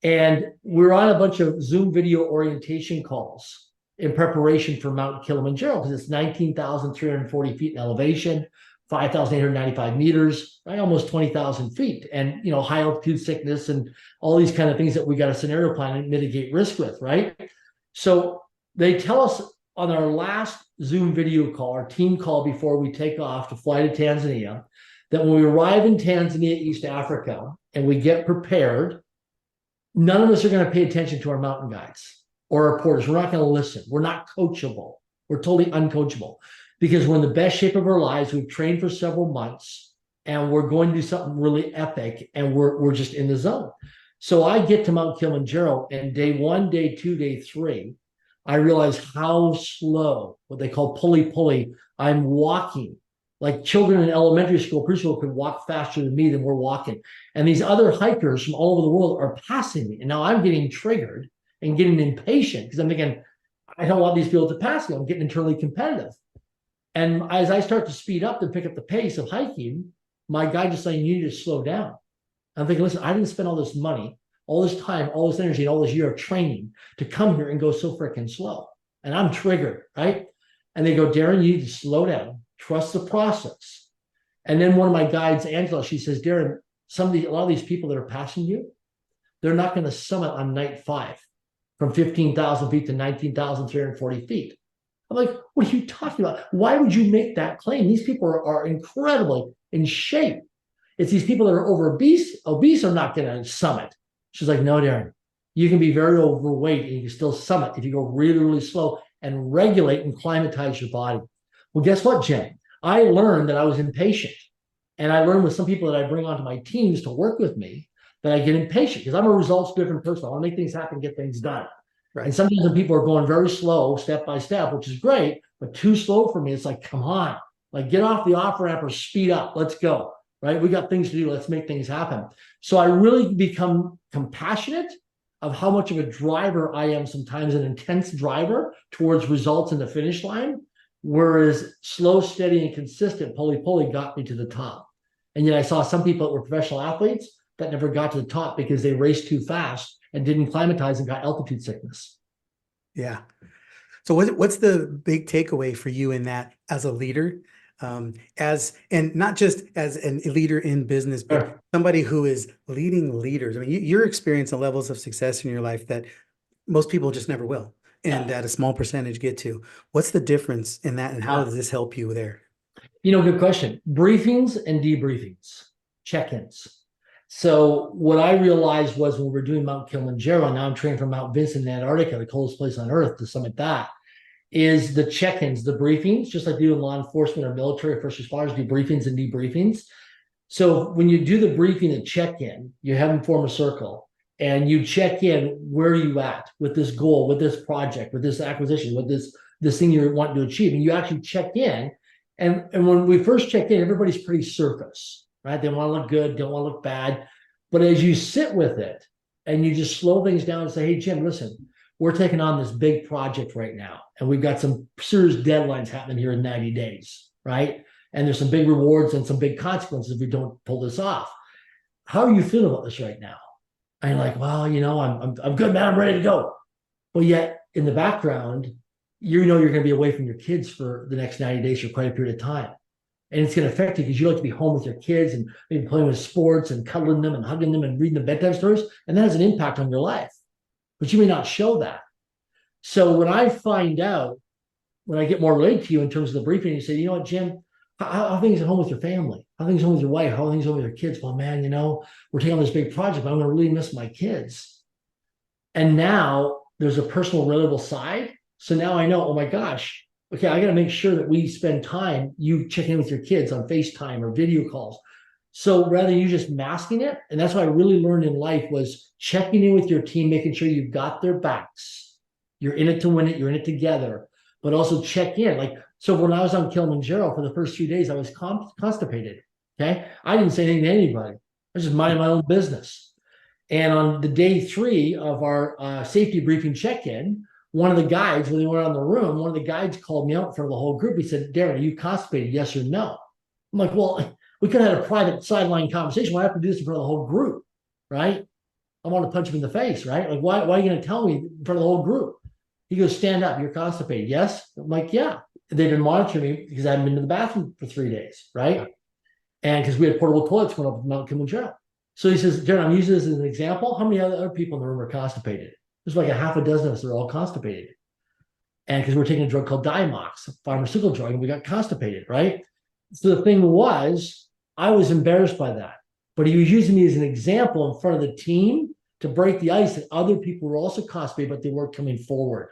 And we're on a bunch of Zoom video orientation calls in preparation for Mount Kilimanjaro, because it's 19,340 feet in elevation, 5,895 meters, right? Almost 20,000 feet. And, high altitude sickness and all these kind of things that we got a scenario plan and mitigate risk with, right? So they tell us on our last Zoom video call, our team call before we take off to fly to Tanzania, that when we arrive in Tanzania, East Africa, and we get prepared, none of us are going to pay attention to our mountain guides or our porters. We're not going to listen. We're not coachable. We're totally uncoachable because we're in the best shape of our lives. We've trained for several months and we're going to do something really epic and we're just in the zone. So I get to Mount Kilimanjaro and day 1, day 2, day 3, I realize how slow, what they call pulley, I'm walking. Like children in elementary school, preschool could walk faster than me than we're walking. And these other hikers from all over the world are passing me. And now I'm getting triggered and getting impatient because I'm thinking, I don't want these people to pass me. I'm getting internally competitive. And as I start to speed up and pick up the pace of hiking, my guide is saying, you need to slow down. I'm thinking, listen, I didn't spend all this money, all this time, all this energy, and all this year of training to come here and go so freaking slow. And I'm triggered, right? And they go, Darren, you need to slow down. Trust the process. And then one of my guides, Angela, she says, Darren, a lot of these people that are passing you, they're not going to summit on night 5 from 15,000 feet to 19,340 feet. I'm like, what are you talking about? Why would you make that claim? These people are incredibly in shape. It's these people that are obese are not going to summit. She's like, no, Darren, you can be very overweight and you can still summit if you go really, really slow and regulate and climatize your body. Well, guess what, Jen? I learned that I was impatient. And I learned with some people that I bring onto my teams to work with me that I get impatient because I'm a results-driven person. I want to make things happen, get things done. Right. And sometimes when people are going very slow, step by step, which is great, but too slow for me, it's like, come on, like get off the off ramp or speed up. Let's go, right? We got things to do. Let's make things happen. So I really become compassionate of how much of a driver I am, sometimes an intense driver towards results in the finish line. Whereas slow, steady, and consistent pulley got me to the top. And yet I saw some people that were professional athletes that never got to the top because they raced too fast and didn't climatize and got altitude sickness. Yeah. So what's the big takeaway for you in that as a leader, and not just as a leader in business, but somebody who is leading leaders? I mean, you're experiencing levels of success in your life that most people just never will. And that a small percentage get to. What's the difference in that and how does this help you there? Good question. Briefings and debriefings, check-ins. So what I realized was when we were doing Mount Kilimanjaro, now I'm training for Mount Vincent in Antarctica, the coldest place on earth, to summit that, is the check-ins, the briefings, just like you do in law enforcement or military or first responders, do briefings and debriefings. So when you do the briefing and check-in, you have them form a circle. And you check in, where are you at with this goal, with this project, with this acquisition, with this thing you're wanting to achieve. And you actually check in. And when we first check in, everybody's pretty surface, right? They want to look good, don't want to look bad. But as you sit with it and you just slow things down and say, hey, Jim, listen, we're taking on this big project right now. And we've got some serious deadlines happening here in 90 days, right? And there's some big rewards and some big consequences if we don't pull this off. How are you feeling about this right now? And you're like, well, I'm good, man. I'm ready to go. But yet in the background, you're going to be away from your kids for the next 90 days for quite a period of time. And it's going to affect you because you like to be home with your kids and maybe playing with sports and cuddling them and hugging them and reading them bedtime stories. And that has an impact on your life, but you may not show that. So when I find out, when I get more related to you in terms of the briefing, you say, you know what, Jim, how are things at home with your family? How are things at home with your wife? How are things at home with your kids? Well, man, we're taking on this big project, but I'm going to really miss my kids. And now there's a personal, relatable side. So now I know, oh my gosh, okay, I got to make sure that we spend time, you check in with your kids on FaceTime or video calls. So rather than you just masking it, and that's what I really learned in life was checking in with your team, making sure you've got their backs. You're in it to win it, you're in it together, but also check in. Like, so when I was on Kilimanjaro for the first few days, I was constipated. Okay. I didn't say anything to anybody. I was just minding my own business. And on the day 3 of our safety briefing check-in, one of the guides, when they went on the room, one of the guides called me out in front of the whole group. He said, Darren, are you constipated? Yes or no? I'm like, well, we could have had a private sideline conversation. Why have to do this in front of the whole group? Right? I want to punch him in the face, right? Like, why are you going to tell me in front of the whole group? He goes, stand up. You're constipated. Yes? I'm like, yeah. They've been monitoring me because I haven't been to the bathroom for 3 days, right? And because we had portable toilets going up Mount Kilimanjaro. So he says, Darren, I'm using this as an example. How many other people in the room are constipated? There's like a half a dozen of us that are all constipated. And because we're taking a drug called Diamox, a pharmaceutical drug, and we got constipated, right? So the thing was, I was embarrassed by that. But he was using me as an example in front of the team to break the ice that other people were also constipated, but they weren't coming forward.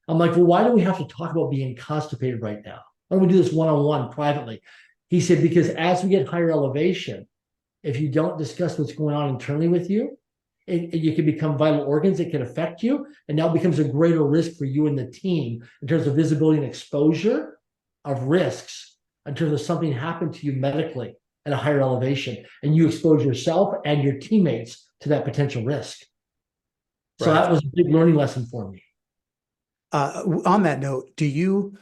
I'm like, well, why do we have to talk about being constipated right now? Why don't we do this one-on-one privately? He said, because as we get higher elevation, if you don't discuss what's going on internally with you, you can become vital organs. It can affect you. And now it becomes a greater risk for you and the team in terms of visibility and exposure of risks in terms of something happened to you medically at a higher elevation. And you expose yourself and your teammates to that potential risk. So that was a big learning lesson for me. On that note, do you,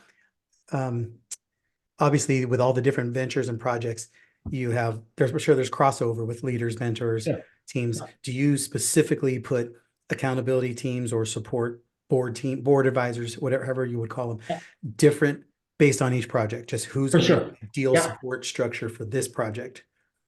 obviously with all the different ventures and projects you have, there's crossover with leaders, mentors, teams. Do you specifically put accountability teams or support board advisors, whatever you would call them, different based on each project? Just who's the ideal support structure for this project?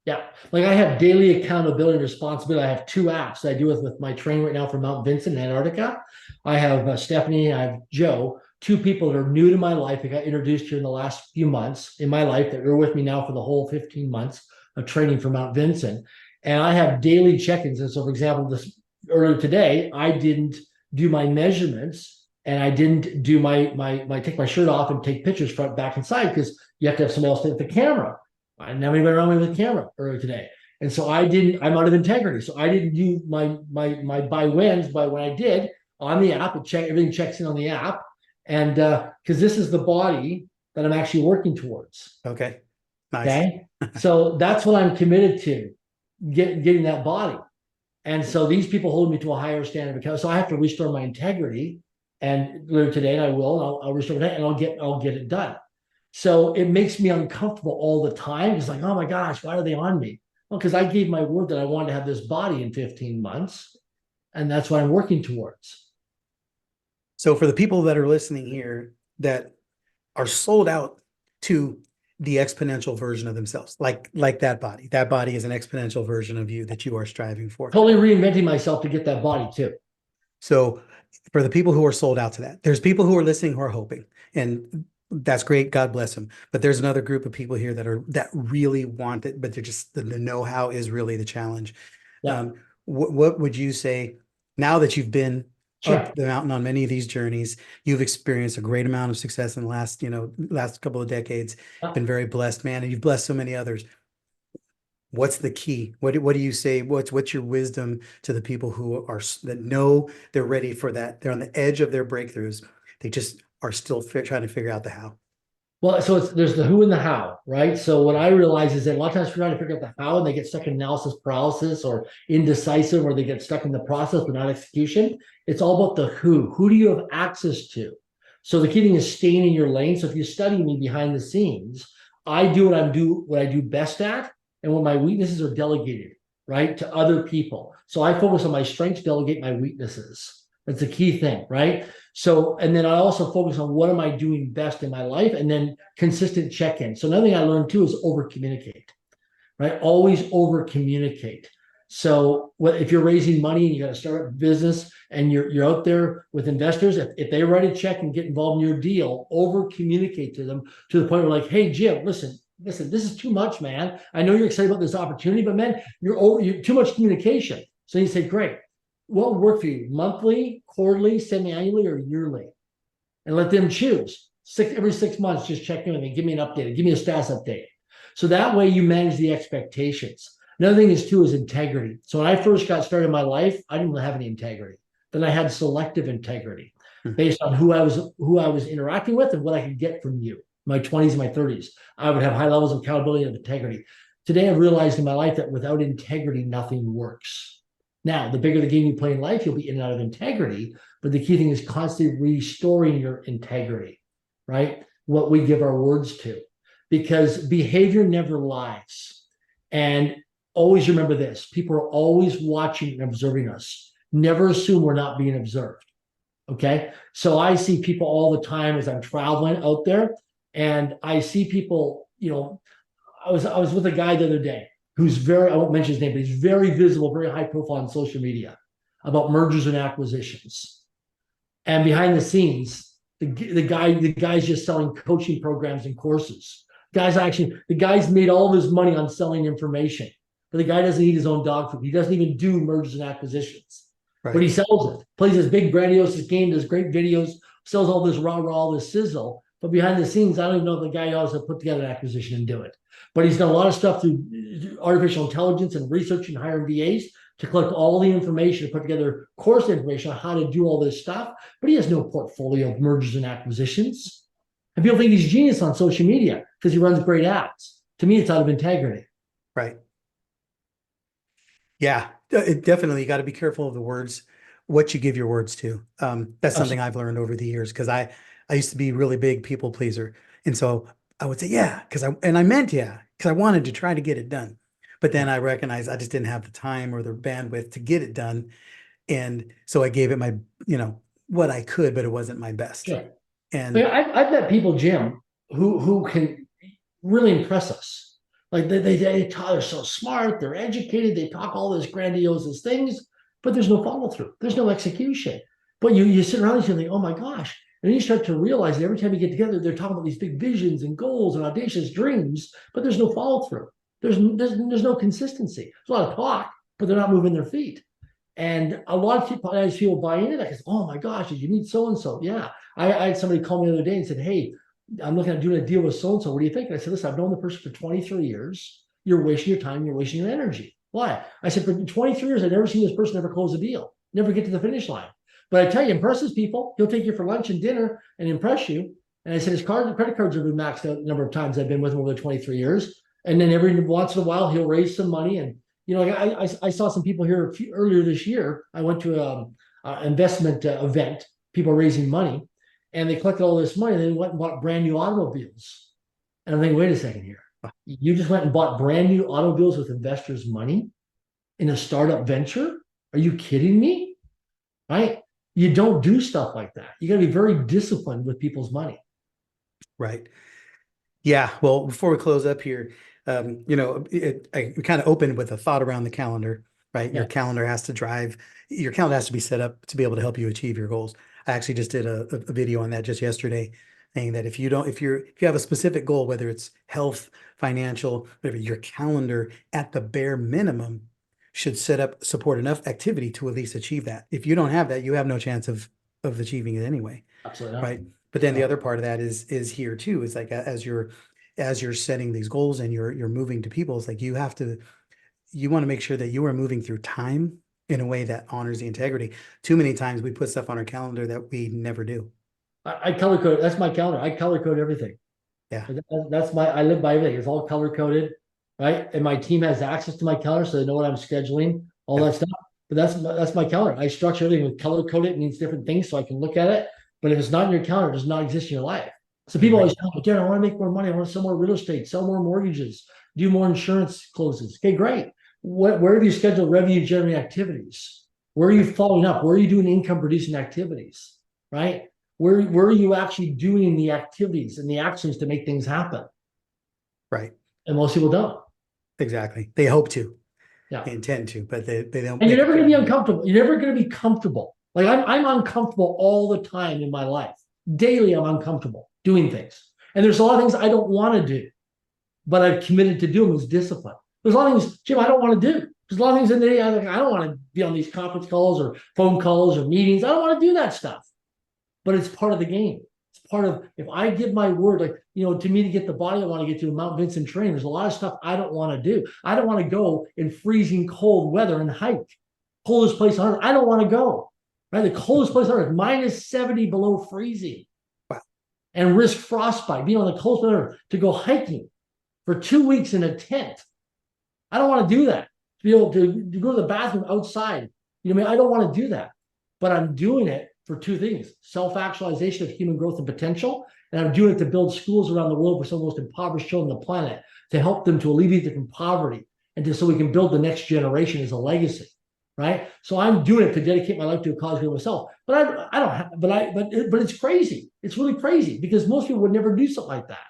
Yeah, like I have daily accountability and responsibility. I have 2 apps that I do with my training right now for Mount Vincent in Antarctica. I have Stephanie, I have Joe, 2 people that are new to my life that got introduced here in the last few months in my life that are with me now for the whole 15 months of training for Mount Vincent. And I have daily check-ins. And so, for example, this earlier today, I didn't do my measurements and I didn't do my take my shirt off and take pictures front, back, and side because you have to have somebody else take the camera. I didn't have anybody around me with a camera earlier today. And so I'm out of integrity. So I didn't do my by when I did on the app, everything checks in on the app. And because this is the body that I'm actually working towards. Okay. Nice. Okay. So that's what I'm committed to, getting that body. And so these people hold me to a higher standard of account. So I have to restore my integrity. And later today, and I will, and I'll restore that, and I'll get it done. So it makes me uncomfortable all the time. It's like, oh my gosh, why are they on me? Well, because I gave my word that I wanted to have this body in 15 months. And that's what I'm working towards. So for the people that are listening here that are sold out to the exponential version of themselves, like that body is an exponential version of you that you are striving for. Totally reinventing myself to get that body too. So for the people who are sold out to that, there's people who are listening who are hoping, and that's great. God bless them. But there's another group of people here that really want it, but they're just the know-how is really the challenge. Yeah. What would you say now that you've been up the mountain on many of these journeys? You've experienced a great amount of success in the last couple of decades. Been very blessed, man, and you've blessed so many others. What's the key? What do you say? What's your wisdom to the people that know they're ready for that? They're on the edge of their breakthroughs. They just are still trying to figure out the how. Well, so there's the who and the how, right? So what I realize is that a lot of times we're trying to figure out the how and they get stuck in analysis paralysis or indecisive, or they get stuck in the process but not execution. It's all about the who. Who do you have access to? So the key thing is staying in your lane. So if you study me behind the scenes, I do what I do best at, and when my weaknesses are delegated, right, to other people. So I focus on my strengths, delegate my weaknesses. That's the key thing, right? So, and then I also focus on what am I doing best in my life, and then consistent check-in. So another thing I learned too is over-communicate, right? Always over-communicate. So if you're raising money and you got to start a business and you're out there with investors, if they write a check and get involved in your deal, over-communicate to them to the point where like, hey, Jim, listen, this is too much, man. I know you're excited about this opportunity, but man, you're too much communication. So you say, great. What would work for you? Monthly, quarterly, semi-annually, or yearly? And let them choose. every 6 months, just check in with me, give me an update, give me a status update. So that way you manage the expectations. Another thing is integrity. So when I first got started in my life, I didn't have any integrity. Then I had selective integrity based on who I was interacting with and what I could get from you. My 20s and my 30s, I would have high levels of accountability and integrity. Today, I've realized in my life that without integrity, nothing works. Now, the bigger the game you play in life, you'll be in and out of integrity. But the key thing is constantly restoring your integrity, right? What we give our words to, because behavior never lies. And always remember this: people are always watching and observing us. Never assume we're not being observed. Okay. So I see people all the time as I'm traveling out there, and I see people, I was with a guy the other day who's I won't mention his name, but he's very visible, very high profile on social media about mergers and acquisitions. And behind the scenes, the guy's just selling coaching programs and courses. The guy's made all of his money on selling information, but the guy doesn't eat his own dog food. He doesn't even do mergers and acquisitions. Right. But he sells it, plays this big grandiose game, does great videos, sells all this rah-rah, all this sizzle. But behind the scenes, I don't even know if the guy knows how to put together an acquisition and do it. But he's done a lot of stuff through artificial intelligence and research and hiring VAs to collect all the information, to put together course information on how to do all this stuff. But he has no portfolio of mergers and acquisitions. And people think he's genius on social media because he runs great ads. To me, it's out of integrity. Right. Yeah, it definitely, you got to be careful of the words, what you give your words to. That's something I've learned over the years, because I used to be really big people pleaser. And so I would say, yeah, I meant, yeah, because I wanted to try to get it done. But then I recognized I just didn't have the time or the bandwidth to get it done. And so I gave it my, what I could, but it wasn't my best. Sure. And I've met people, Jim, who can really impress us. Like they're so smart, they're educated, they talk all this grandiose things, but there's no follow through, there's no execution. But you sit around and you think, oh my gosh. And then you start to realize that every time you get together, they're talking about these big visions and goals and audacious dreams, but there's no follow through. There's no consistency. There's a lot of talk, but they're not moving their feet. And a lot of people buy into that because, oh my gosh, did you meet so-and-so? Yeah. I had somebody call me the other day and said, hey, I'm looking at doing a deal with so-and-so. What do you think? And I said, listen, I've known the person for 23 years. You're wasting your time. You're wasting your energy. Why? I said, for 23 years, I've never seen this person ever close a deal, never get to the finish line. But I tell you, impresses people. He'll take you for lunch and dinner and impress you. And I said, his credit cards have been maxed out a number of times. I've been with him over the 23 years. And then every once in a while, he'll raise some money. And, I saw some people here earlier this year. I went to an investment event, people raising money. And they collected all this money, and then went and bought brand new automobiles. And I'm thinking, wait a second here. You just went and bought brand new automobiles with investors' money in a startup venture? Are you kidding me? Right? You don't do stuff like that. You got to be very disciplined with people's money. Right. Yeah. Well, before we close up here, I kind of opened with a thought around the calendar, right? Yeah. Your calendar has to be set up to be able to help you achieve your goals. I actually just did a video on that just yesterday, saying that if you have a specific goal, whether it's health, financial, whatever, your calendar at the bare minimum should support enough activity to at least achieve that. If you don't have that, you have no chance of achieving it anyway. Absolutely. Right. But then the other part of that is here too, is like, as you're setting these goals and you're moving to people, it's like you want to make sure that you are moving through time in a way that honors the integrity. Too many times we put stuff on our calendar that we never do. I color code. That's my calendar. I color code everything. Yeah. I live by everything. It's all color coded, right? And my team has access to my calendar, so they know what I'm scheduling, all that stuff. But that's my calendar. I structure everything with color coded. It means different things, so I can look at it. But if it's not in your calendar, it does not exist in your life. So people always tell me, Darren, I want to make more money. I want to sell more real estate, sell more mortgages, do more insurance closes. Okay, great. Where have you scheduled revenue generating activities? Where are you following up? Where are you doing income producing activities? Right? Where are you actually doing the activities and the actions to make things happen? Right. And most people don't. Exactly. They hope to. Yeah. They intend to, but they don't. And you're never going to be uncomfortable. You're never going to be comfortable. Like I'm uncomfortable all the time in my life. Daily, I'm uncomfortable doing things. And there's a lot of things I don't want to do, but I've committed to doing with discipline. There's a lot of things, Jim, I don't want to do. There's a lot of things in the day I don't want to be on these conference calls or phone calls or meetings. I don't want to do that stuff. But it's part of the game. It's part of, if I give my word, like, to me, to get the body I want to get to Mount Vincent terrain, there's a lot of stuff I don't want to do. I don't want to go in freezing cold weather and hike. Coldest place on earth, I don't want to go. Right? The coldest place on earth, -70 below freezing. Wow. And risk frostbite, being on the coldest place on earth, to go hiking for 2 weeks in a tent. I don't want to do that. To be able to go to the bathroom outside. I don't want to do that. But I'm doing it for two things: self-actualization of human growth and potential. And I'm doing it to build schools around the world for some of the most impoverished children on the planet, to help them to alleviate them from poverty, and so we can build the next generation as a legacy. Right? So I'm doing it to dedicate my life to a cause for myself. But I don't have, but it's crazy. It's really crazy, because most people would never do something like that.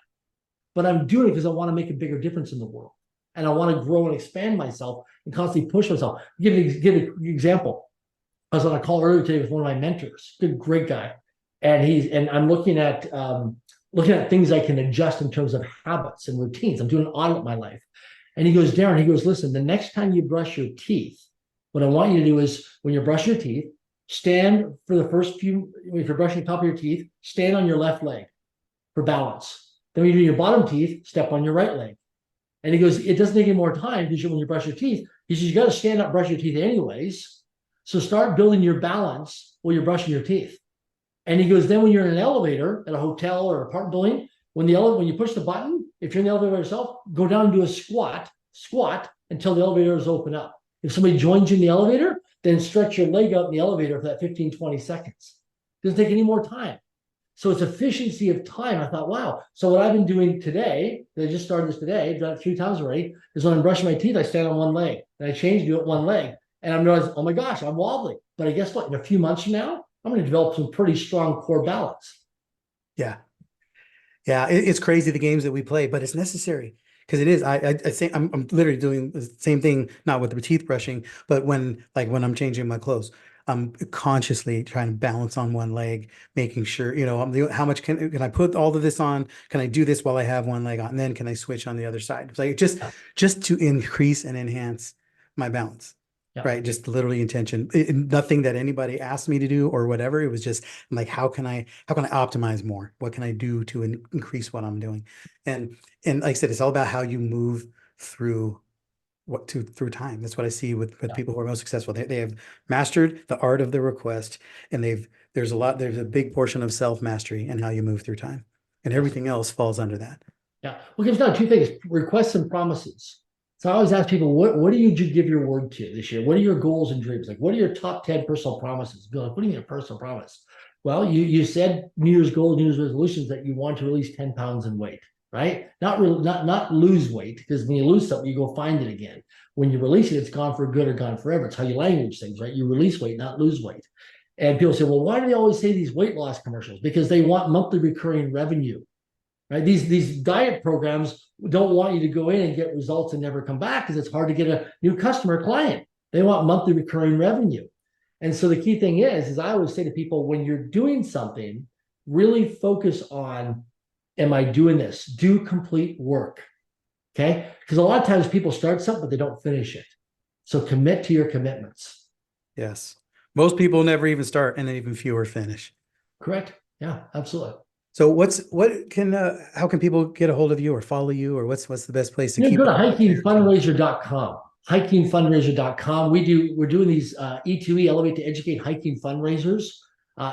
But I'm doing it because I want to make a bigger difference in the world. And I want to grow and expand myself and constantly push myself. Give an example. I was on a call earlier today with one of my mentors, good, great guy. And I'm looking at things I can adjust in terms of habits and routines. I'm doing an audit of my life. And he goes, Darren, listen, the next time you brush your teeth, what I want you to do is, when you brush your teeth, stand for the first few, if you're brushing the top of your teeth, stand on your left leg for balance. Then when you do your bottom teeth, step on your right leg. And he goes, it doesn't take any more time, because when you brush your teeth, he says, you got to stand up, brush your teeth anyways. So start building your balance while you're brushing your teeth. And he goes, then when you're in an elevator at a hotel or apartment building, when you push the button, if you're in the elevator by yourself, go down and do a squat until the elevator is open up. If somebody joins you in the elevator, then stretch your leg out in the elevator for that 15, 20 seconds. Doesn't take any more time. So it's efficiency of time. I thought, wow. So what I've been doing today, I just started this today, I've done it 3 times already, is when I'm brushing my teeth, I stand on one leg. And I change, do it one leg. And I'm realizing, oh my gosh, I'm wobbly. But I guess what? In a few months from now, I'm going to develop some pretty strong core balance. Yeah. Yeah. It's crazy, the games that we play, but it's necessary. Because it is, I think I'm literally doing the same thing, not with the teeth brushing, but when I'm changing my clothes, I'm consciously trying to balance on one leg, making sure, how much can I put all of this on? Can I do this while I have one leg on? And then can I switch on the other side? It's like just to increase and enhance my balance. Yeah. Right. Just literally intention. Nothing that anybody asked me to do or whatever. It was just like, how can I optimize more? What can I do to increase what I'm doing? And like I said, it's all about how you move through through time. That's what I see with people who are most successful. They have mastered the art of the request, and there's a big portion of self-mastery and how you move through time. And everything else falls under that. Yeah. Well, it comes down to two things: requests and promises. So I always ask people, what do you give your word to this year? What are your goals and dreams? Like, what are your top 10 personal promises? Be like, what do you mean a personal promise? Well, you said New Year's goals, New Year's resolutions, that you want to release 10 pounds in weight, right? Not lose weight, because when you lose something, you go find it again. When you release it, it's gone for good or gone forever. It's how you language things, right? You release weight, not lose weight. And people say, well, why do they always say these weight loss commercials? Because they want monthly recurring revenue. Right? These diet programs don't want you to go in and get results and never come back, because it's hard to get a new customer client. They want monthly recurring revenue. And so the key thing is I always say to people, when you're doing something, really focus on, am I doing this? Do complete work. Okay? Because a lot of times people start something, but they don't finish it. So commit to your commitments. Yes. Most people never even start, and then even fewer finish. Correct. Yeah, absolutely. So how can people get a hold of you or follow you, or what's the best place to keep? Go to hikingfundraiser.com. Hikingfundraiser.com. We're doing these E2E, Elevate to Educate hiking fundraisers.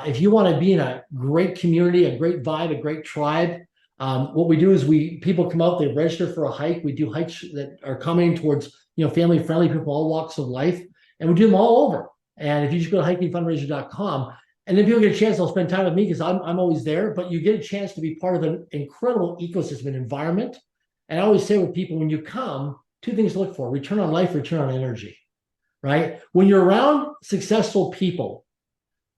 If you want to be in a great community, a great vibe, a great tribe, what we do is people come out, they register for a hike. We do hikes that are coming towards family friendly, people from all walks of life, and we do them all over. And if you just go to hikingfundraiser.com, and then people get a chance, they'll spend time with me, because I'm always there, but you get a chance to be part of an incredible ecosystem and environment. And I always say with people, when you come, 2 things to look for: return on life, return on energy, right? When you're around successful people,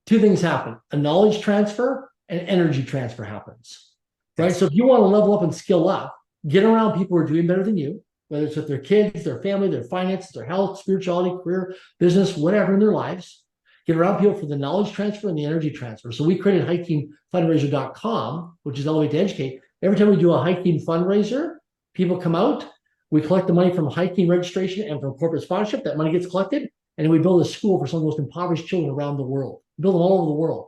2 things happen: a knowledge transfer and energy transfer happens, right? So if you want to level up and skill up, get around people who are doing better than you, whether it's with their kids, their family, their finances, their health, spirituality, career, business, whatever in their lives. Get around people for the knowledge transfer and the energy transfer. So we created hikingfundraiser.com, which is Elevate to Educate. Every time we do a hiking fundraiser, people come out, we collect the money from hiking registration and from corporate sponsorship. That money gets collected, and then we build a school for some of the most impoverished children around the world. We build them all over the world.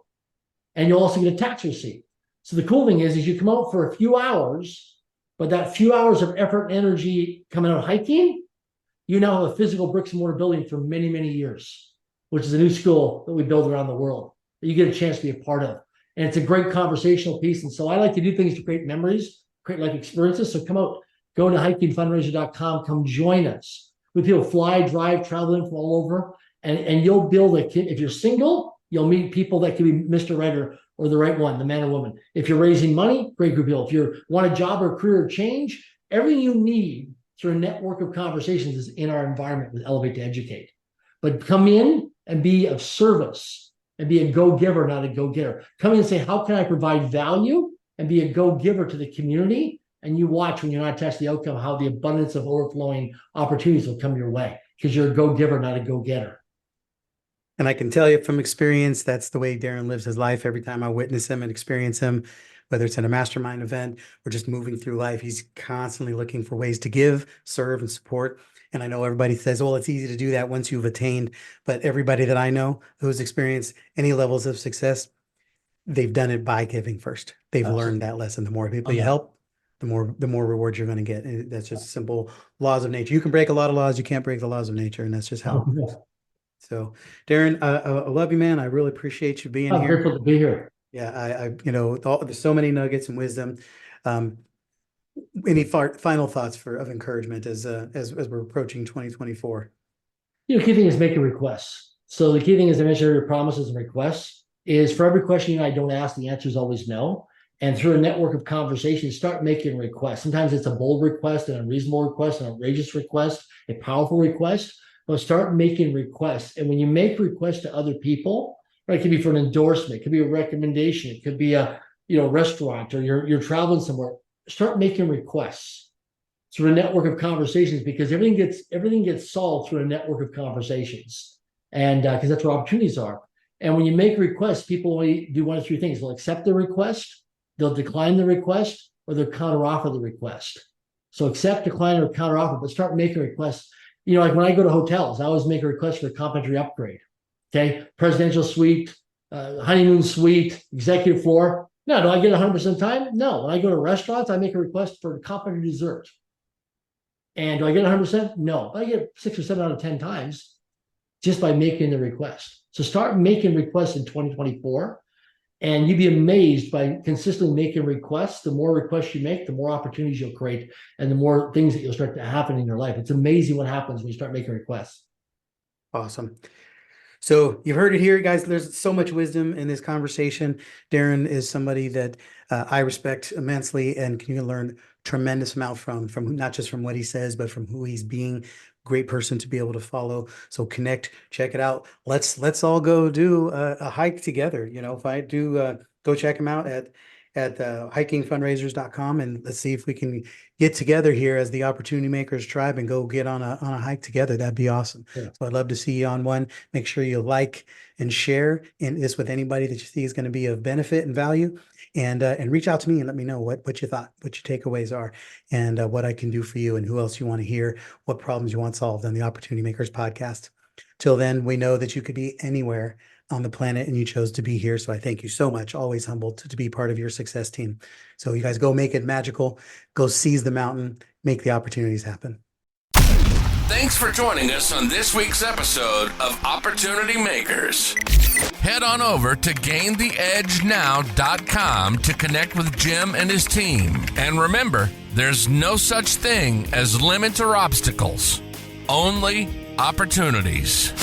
And you'll also get a tax receipt. So the cool thing is you come out for a few hours, but that few hours of effort and energy coming out hiking, you now have a physical bricks and mortar building for many, many years, which is a new school that we build around the world that you get a chance to be a part of. And it's a great conversational piece. And so I like to do things to create memories, create life experiences. So come out, go to hikingfundraiser.com, come join us. We people fly, drive, travel in from all over, and you'll build a kid. If you're single, you'll meet people that can be Mr. Right or the right one, the man or woman. If you're raising money, great group of people. If you want a job or career change, everything you need through a network of conversations is in our environment with Elevate to Educate. But come in and be of service and be a go-giver, not a go-getter. Come in and say, how can I provide value and be a go-giver to the community? And you watch when you're not attached to the outcome, how the abundance of overflowing opportunities will come your way because you're a go-giver, not a go-getter. And I can tell you from experience, that's the way Darren lives his life. Every time I witness him and experience him, whether it's in a mastermind event or just moving through life, he's constantly looking for ways to give, serve, and support. And I know everybody says, well, it's easy to do that once you've attained, but everybody that I know who's experienced any levels of success, they've done it by giving first. They've learned that lesson. The more people you help, the more rewards you're going to get. And that's just simple laws of nature. You can break a lot of laws. You can't break the laws of nature. And that's just how it is. So Darren, I love you, man. I really appreciate you being I'm here. grateful to be here. Yeah, there's so many nuggets and wisdom. Any final thoughts of encouragement as we're approaching 2024? Key thing is making requests. So the key thing, as I mentioned, your promises and requests is for every question you and I don't ask, the answer is always no. And through a network of conversations, start making requests. Sometimes it's a bold request, an unreasonable request, an outrageous request, a powerful request. But start making requests. And when you make requests to other people, right, it could be for an endorsement, it could be a recommendation, it could be a restaurant, or you're traveling somewhere. Start making requests through a network of conversations because everything gets solved through a network of conversations, and because that's where opportunities are. And when you make requests, people only do one of three things: they'll accept the request, they'll decline the request, or they'll counteroffer the request. So accept, decline, or counteroffer, but start making requests. Like when I go to hotels, I always make a request for a complimentary upgrade. Okay, presidential suite, honeymoon suite, executive floor. No, do I get 100% time? No. When I go to restaurants, I make a request for a complimentary dessert. And do I get 100%? No. But I get 6 or 7 out of 10 times just by making the request. So start making requests in 2024. And you'd be amazed by consistently making requests. The more requests you make, the more opportunities you'll create and the more things that you'll start to happen in your life. It's amazing what happens when you start making requests. Awesome. So you've heard it here, guys. There's so much wisdom in this conversation. Darren is somebody that I respect immensely and can learn tremendous amount from not just from what he says, but from who he's being. Great person to be able to follow. So connect, check it out. Let's all go do a hike together. If I do, go check him out at hikingfundraisers.com, and let's see if we can get together here as the Opportunity Makers tribe and go get on a hike together. That'd be awesome. Yeah. So I'd love to see you on one. Make sure you like and share this with anybody that you see is going to be of benefit and value, and reach out to me and let me know what you thought, what your takeaways are, and what I can do for you, and who else you want to hear, what problems you want solved on the Opportunity Makers podcast. Till then, we know that you could be anywhere on the planet and you chose to be here. So I thank you so much. Always humbled to be part of your success team. So you guys go make it magical, go seize the mountain, make the opportunities happen. Thanks for joining us on this week's episode of Opportunity Makers. Head on over to gaintheedgenow.com to connect with Jim and his team. And remember, there's no such thing as limits or obstacles, only opportunities.